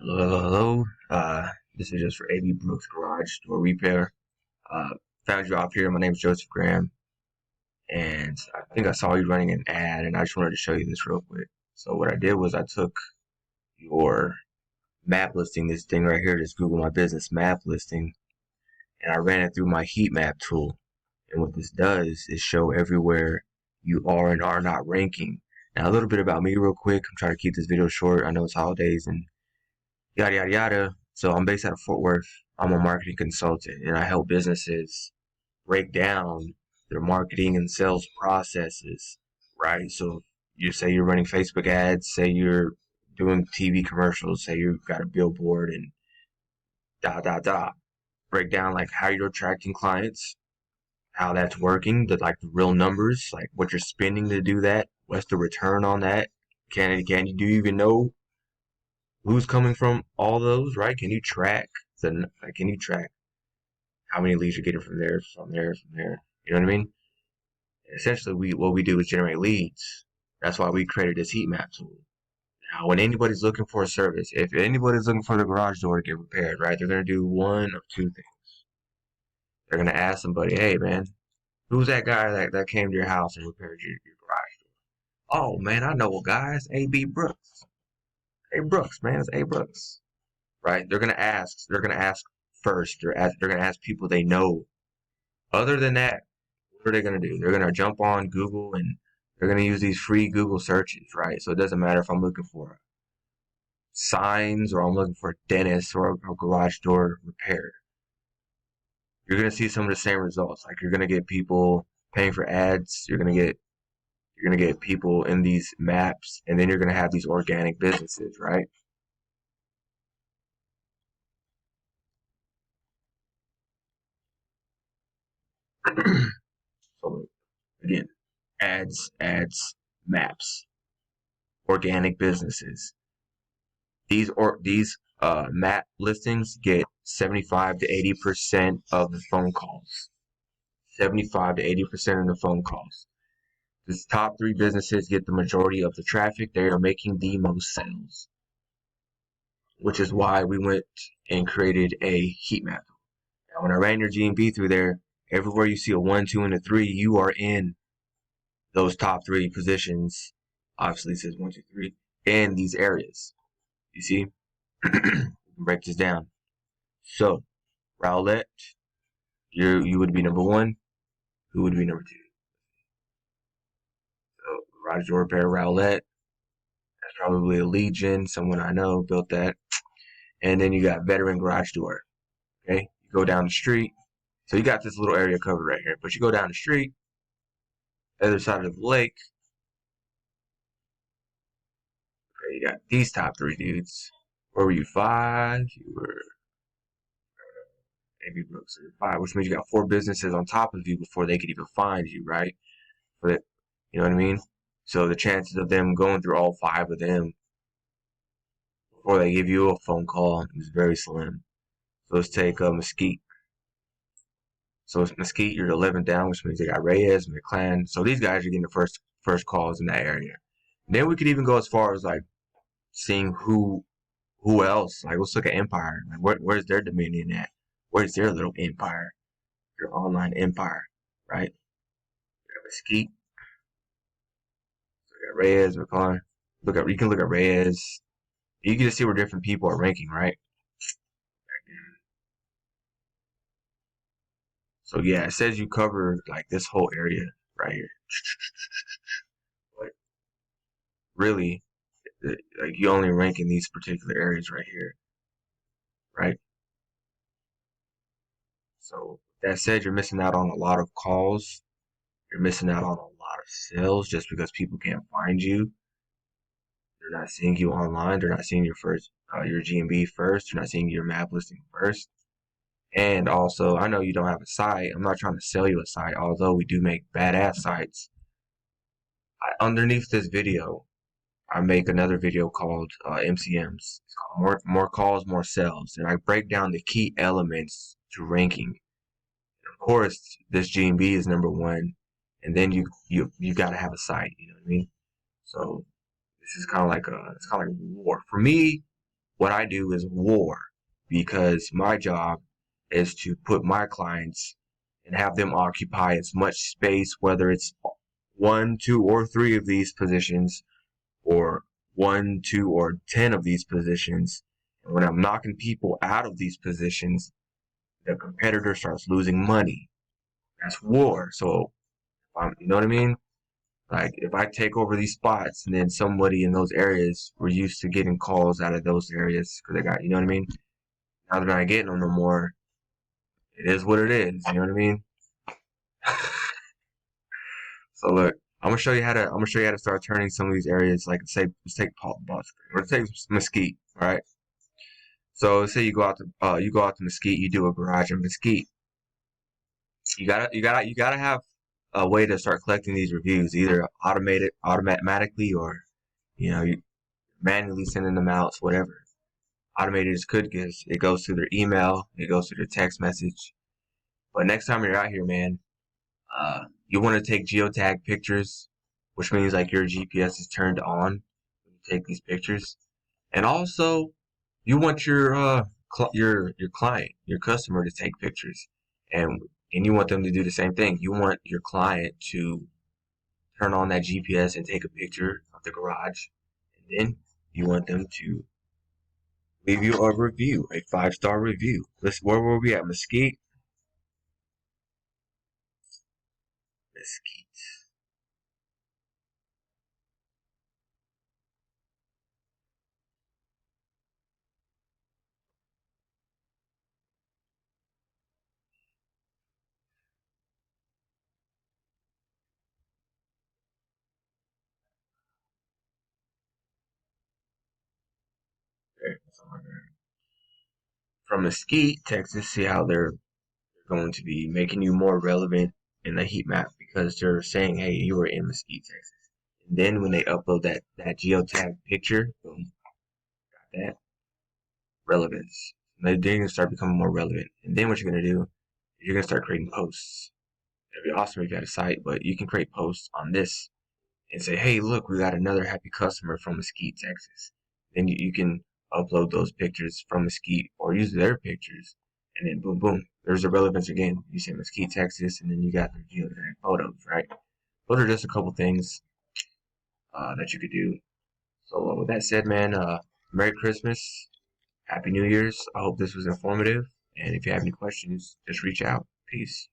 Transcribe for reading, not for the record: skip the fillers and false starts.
Hello, hello, hello. This is just for ABrooks Garage Door Repair. Found you off here. My name is Joseph Graham, and I think I saw you running an ad, and I just wanted to show you this real quick. So what I did was I took your map listing, this thing right here, this Google My Business map listing, and I ran it through my heat map tool. And what this does is show everywhere you are and are not ranking. Now, a little bit about me real quick. I'm trying to keep this video short. I know it's holidays and yada yada yada. So I'm based out of Fort Worth. I'm a marketing consultant, and I help businesses break down their marketing and sales processes, right? So you say you're running Facebook ads, say you're doing TV commercials, say you've got a billboard and da. Break down like how you're attracting clients, how that's working, the real numbers, like what you're spending to do that, what's the return on that? Can you do you even know who's coming from all those, right? Can you track how many leads you're getting from there, from there, from there? You know what I mean? Essentially, what we do is generate leads. That's why we created this heat map tool. Now, when anybody's looking for a service, if anybody's looking for the garage door to get repaired, right, they're gonna do one of two things. They're gonna ask somebody, "Hey, man, who's that guy that came to your house and repaired your garage door?" "Oh, man, I know a guy. It's ABrooks. Hey, Brooks, man, it's ABrooks." Right? They're gonna ask first. They're gonna ask people they know. Other than that, what are they gonna do? They're gonna jump on Google and they're gonna use these free Google searches, right? So it doesn't matter if I'm looking for signs or I'm looking for a dentist or a garage door repaired. You're gonna see some of the same results. Like you're gonna get people paying for ads. You're gonna get people in these maps, and then you're gonna have these organic businesses, right? So again, ads, maps, organic businesses. These map listings get 75 to 80% of the phone calls. 75 to 80% of the phone calls. These top three businesses get the majority of the traffic. They are making the most sales, which is why we went and created a heat map. Now, when I ran your GMB through there, everywhere you see a 1, 2, and a 3, you are in those top three positions. Obviously, it says 1, 2, 3 in these areas. You see? Break this down. So, Rowlett, you would be number one. Who would be number two? So, garage door repair, Rowlett. That's probably a Legion. Someone I know built that. And then you got veteran garage door. Okay, you go down the street. So you got this little area covered right here, but you go down the street, other side of the lake. Okay, you got these top three dudes. Where were you? 5. You were ABrooks. So 5, which means you got 4 businesses on top of you before they could even find you, right? But you know what I mean? So the chances of them going through all 5 of them before they give you a phone call is very slim. So let's take Mesquite. So it's Mesquite, you're the 11th down, which means they got Reyes, McClan. So these guys are getting the first calls in that area. And then we could even go as far as like seeing who else. Like let's look at Empire. Like where's their dominion at? Where's their little empire? Your online empire, right? You got Mesquite. So you got Reyes, McClan. You can look at Reyes. You can just see where different people are ranking, right? So yeah, it says you cover like this whole area right here. But really, like you only rank in these particular areas right here, right? So that said, you're missing out on a lot of calls. You're missing out on a lot of sales just because people can't find you. They're not seeing you online. They're not seeing your GMB first. They're not seeing your map listing first. And also, I know you don't have a site. I'm not trying to sell you a site, although we do make badass sites. Underneath this video, I make another video called MCMs. It's called more calls, more sales, and I break down the key elements to ranking. And of course, this GMB is number one, and then you got to have a site. You know what I mean? So this is kind of like war for me. what I do is war, because my job is to put my clients and have them occupy as much space, whether it's one, two, or three of these positions, or one, two, or 10 of these positions. And when I'm knocking people out of these positions, the competitor starts losing money. That's war. So, you know what I mean? Like, if I take over these spots and then somebody in those areas were used to getting calls out of those areas because they got, you know what I mean? Now they're not getting them no more. It is what it is. You know what I mean? So look, I'm gonna show you how to start turning some of these areas. Like, say, let's take let's take Mesquite, all right? So let's say you go out to Mesquite, you do a garage in Mesquite. You gotta have a way to start collecting these reviews, either automatically, or you manually sending them out, whatever. Automated is good because it goes through their email, it goes through their text message. But next time you're out here, man, you want to take geotag pictures, which means like your GPS is turned on when you take these pictures. And also, you want your client, your customer, to take pictures, and you want them to do the same thing. You want your client to turn on that GPS and take a picture of the garage, and then you want them to leave you a review, a 5-star review. Where were we at? Mesquite. Mesquite. Okay, from Mesquite, Texas. See how they're going to be making you more relevant in the heat map because they're saying, hey, you were in Mesquite, Texas. And then when they upload that geotag picture, boom, got that relevance. They're going to start becoming more relevant. And then what you're going to do is you're going to start creating posts. It'd be awesome if you had a site, but you can create posts on this and say, hey, look, we got another happy customer from Mesquite, Texas. Then you can upload those pictures from Mesquite or use their pictures, and then boom, boom, there's the relevance again. You say Mesquite, Texas, and then you got their geotag photos, right? Those are just a couple things that you could do. So with that said, man, Merry Christmas, Happy New Year's. I hope this was informative, and if you have any questions, just reach out. Peace.